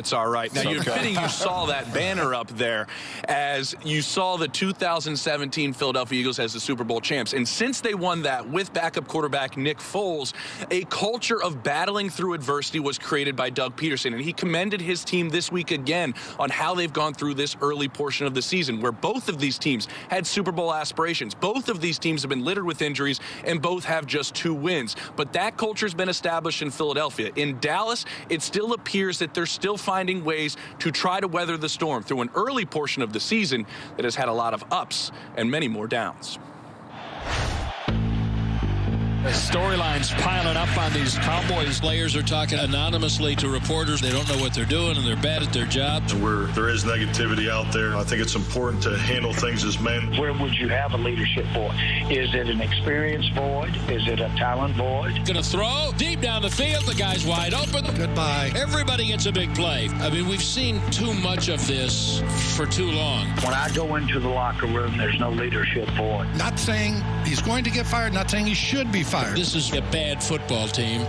It's all right. Now, you're fitting you saw that banner up there as you saw the 2017 Philadelphia Eagles as the Super Bowl champs. And since they won that with backup quarterback Nick Foles, a culture of battling through adversity was created by Doug Peterson. And he commended his team this week again on how they've gone through this early portion of the season, where both of these teams had Super Bowl aspirations. Both of these teams have been littered with injuries, and both have just 2 wins. But that culture's been established in Philadelphia. In Dallas, it still appears that they're still finding ways to try to weather the storm through an early portion of the season that has had a lot of ups and many more downs. Storylines piling up on these Cowboys. Players are talking anonymously to reporters. They don't know what they're doing, and they're bad at their jobs. Where there is negativity out there, I think it's important to handle things as men. Where would you have a leadership void? Is it an experience void? Is it a talent void? Going to throw deep down the field. The guy's wide open. Goodbye. Everybody gets a big play. I mean, we've seen too much of this for too long. When I go into the locker room, there's no leadership void. Not saying he's going to get fired, not saying he should be fired. This is a bad football team.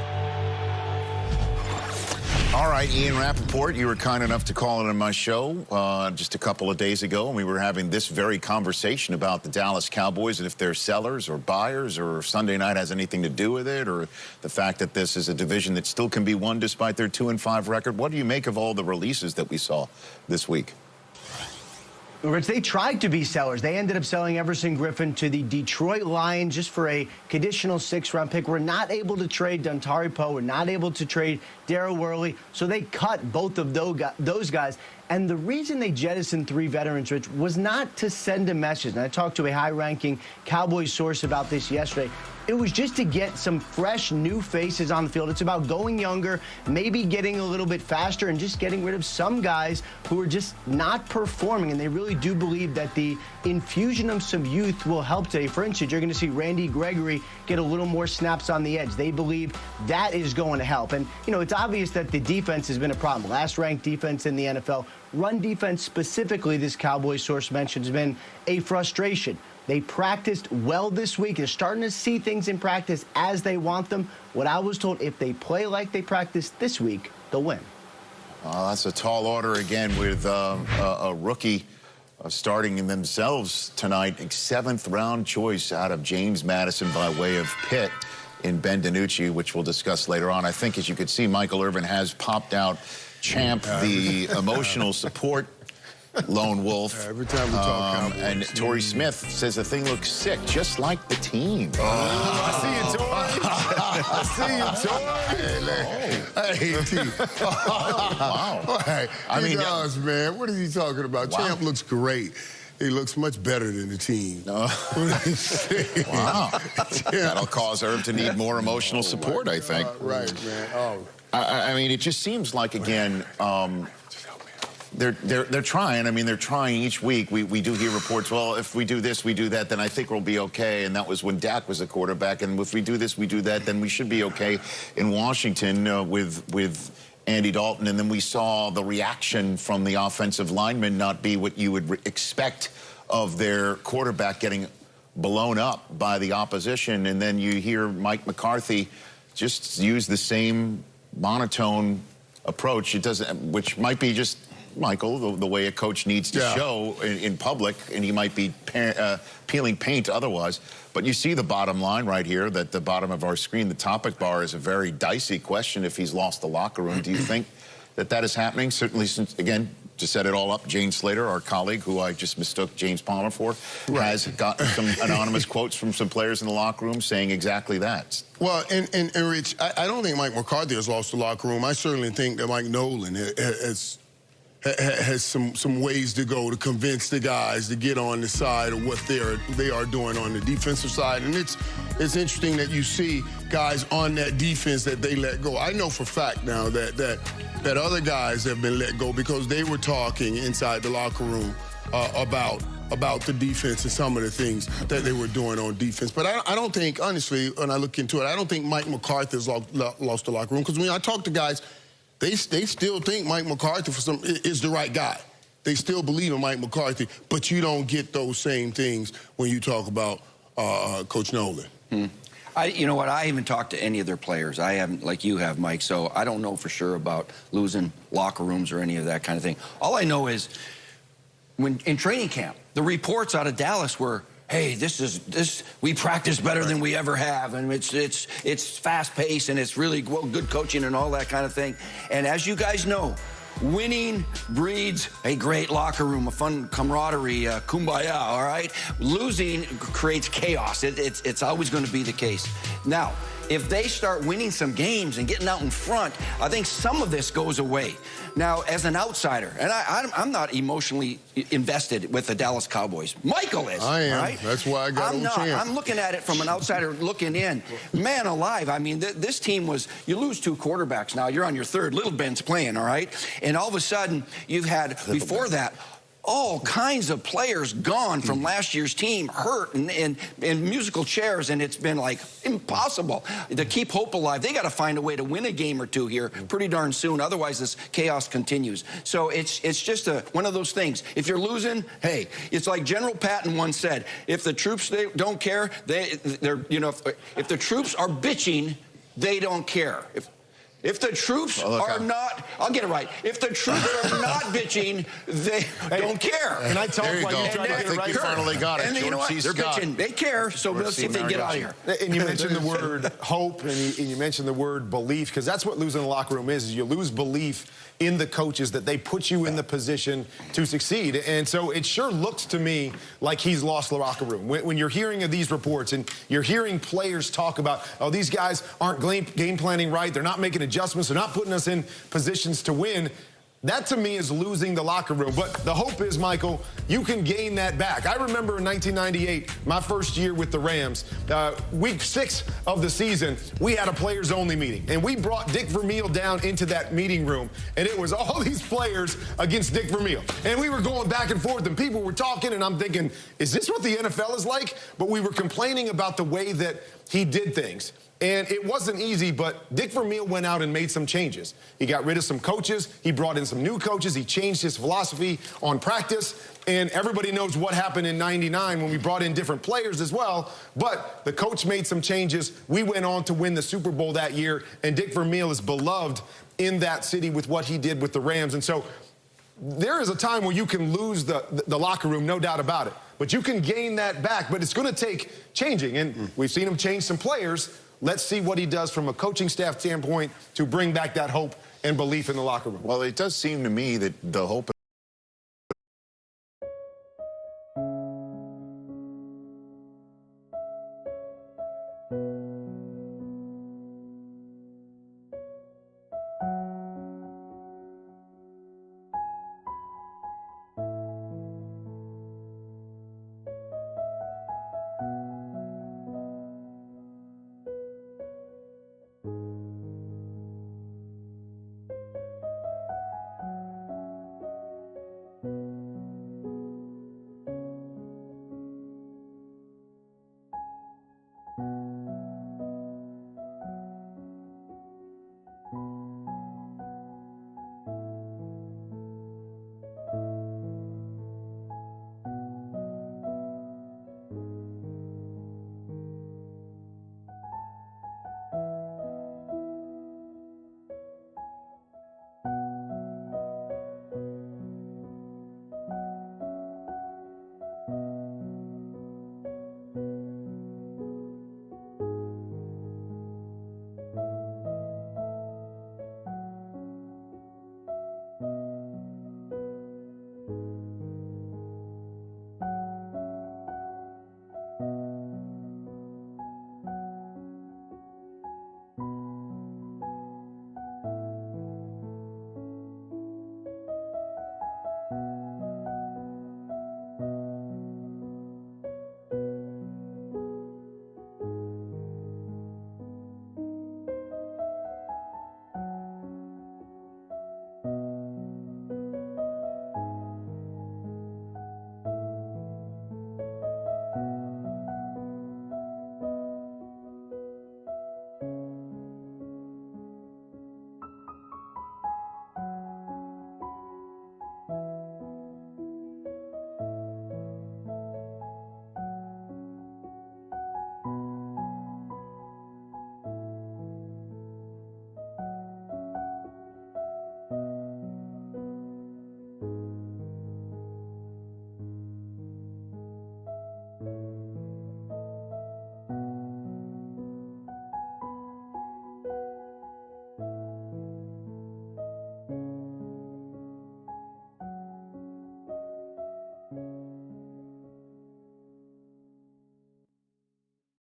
All right, Ian Rappaport, you were kind enough to call in on my show just a couple of days ago, and we were having this very conversation about the Dallas Cowboys and if they're sellers or buyers, or if Sunday night has anything to do with it, or the fact that this is a division that still can be won despite their 2-5 record. What do you make of all the releases that we saw this week? Rich, they tried to be sellers. They ended up selling Everson Griffin to the Detroit Lions just for a conditional 6th-round pick. We're not able to trade Dontari Poe. We're not able to trade Darryl Worley. So they cut both of those guys. And the reason they jettisoned 3 veterans, Rich, was not to send a message. And I talked to a high-ranking Cowboys source about this yesterday. It was just to get some fresh, new faces on the field. It's about going younger, maybe getting a little bit faster, and just getting rid of some guys who are just not performing. And they really do believe that the infusion of some youth will help today. For instance, you're going to see Randy Gregory get a little more snaps on the edge. They believe that is going to help. And, you know, it's obvious that the defense has been a problem. Last-ranked defense in the NFL. Run defense specifically, this Cowboys source mentioned, has been a frustration. They practiced well this week. They're starting to see things in practice as they want them. What I was told, if they play like they practiced this week, they'll win. That's a tall order again with a rookie starting in themselves tonight. A 7th-round choice out of James Madison by way of Pitt in Ben DiNucci, which we'll discuss later on. I think, as you could see, Michael Irvin has popped out Champ, the emotional support lone wolf. Every time we talk Cowboys. And Torrey Smith says the thing looks sick, just like the team. I see you, Torrey. Hey, T. Wow. Hey, I mean, does, man. What is he talking about? Wow. Champ looks great. He looks much better than the team. Wow. That'll cause Herb to need more emotional support, I think. Right, man. Oh. I mean, it just seems like, again, they're trying. I mean, they're trying each week. We do hear reports, well, if we do this, we do that, then I think we'll be okay. And that was when Dak was a quarterback. And if we do this, we do that, then we should be okay in Washington with Andy Dalton. And then we saw the reaction from the offensive linemen not be what you would expect of their quarterback getting blown up by the opposition. And then you hear Mike McCarthy just use the same monotone approach. It doesn't, which might be just Michael, the way a coach needs to show in public, and he might be peeling paint otherwise. But you see the bottom line right here, that the bottom of our screen, the topic bar, is a very dicey question if he's lost the locker room. Do you think that is happening? Certainly, since, again, to set it all up, Jane Slater, our colleague, who I just mistook James Palmer for, has gotten some anonymous quotes from some players in the locker room saying exactly that. Well, and Rich, I don't think Mike McCarthy has lost the locker room. I certainly think that Mike Nolan has some ways to go to convince the guys to get on the side of what they are doing on the defensive side. And it's interesting that you see guys on that defense that they let go. I know for a fact now that other guys have been let go because they were talking inside the locker room about the defense and some of the things that they were doing on defense. But I don't think, honestly, when I look into it, I don't think Mike McCarthy has lost the locker room. Because when I talk to guys, they still think Mike McCarthy is the right guy. They still believe in Mike McCarthy, but you don't get those same things when you talk about Coach Nolan. You know what? I haven't talked to any of their players. I haven't, like you have, Mike, so I don't know for sure about losing locker rooms or any of that kind of thing. All I know is when in training camp, the reports out of Dallas were, hey, we practice better than we ever have, and it's fast-paced, and it's really good coaching and all that kind of thing. And as you guys know, winning breeds a great locker room, a fun camaraderie, kumbaya, all right? Losing creates chaos. It's always going to be the case. Now, if they start winning some games and getting out in front, I think some of this goes away. Now, as an outsider, and I'm not emotionally invested with the Dallas Cowboys. Michael is. I am. Right? That's why I got them champ. I'm looking at it from an outsider looking in. Man alive, I mean, this team was, you lose 2 quarterbacks now. You're on your 3rd. Little Ben's playing, all right? And all of a sudden, you've had, before that, all kinds of players gone from last year's team, hurt and musical chairs, and it's been like impossible to keep hope alive. They got to find a way to win a game or 2 here pretty darn soon. Otherwise, this chaos continues. So it's just one of those things. If you're losing, hey, it's like General Patton once said: if the troops don't care, if the troops are bitching, they don't care. If the troops are not, I'll get it right. If the troops are not bitching, they don't care. And I tell you, I think you finally got it. And you know what? They're bitching. They care. So let's see if they can get out of here. And you mentioned the word hope, and you mentioned the word belief, because that's what losing the locker room is you lose belief in the coaches, that they put you in the position to succeed. And so it sure looks to me like he's lost the locker room. When you're hearing of these reports and you're hearing players talk about, oh, these guys aren't game planning right, they're not making adjustments, they're not putting us in positions to win, that to me is losing the locker room. But the hope is, Michael, you can gain that back. I remember in 1998, my first year with the Rams, week 6 of the season, we had a players-only meeting. And we brought Dick Vermeil down into that meeting room. And it was all these players against Dick Vermeil. And we were going back and forth, and people were talking, and I'm thinking, is this what the NFL is like? But we were complaining about the way that he did things. And it wasn't easy, but Dick Vermeil went out and made some changes. He got rid of some coaches. He brought in some new coaches. He changed his philosophy on practice. And everybody knows what happened in '99 when we brought in different players as well. But the coach made some changes. We went on to win the Super Bowl that year. And Dick Vermeil is beloved in that city with what he did with the Rams. And so there is a time where you can lose the locker room, no doubt about it. But you can gain that back. But it's going to take changing. And we've seen him change some players. Let's see what he does from a coaching staff standpoint to bring back that hope and belief in the locker room. Well, it does seem to me that the hope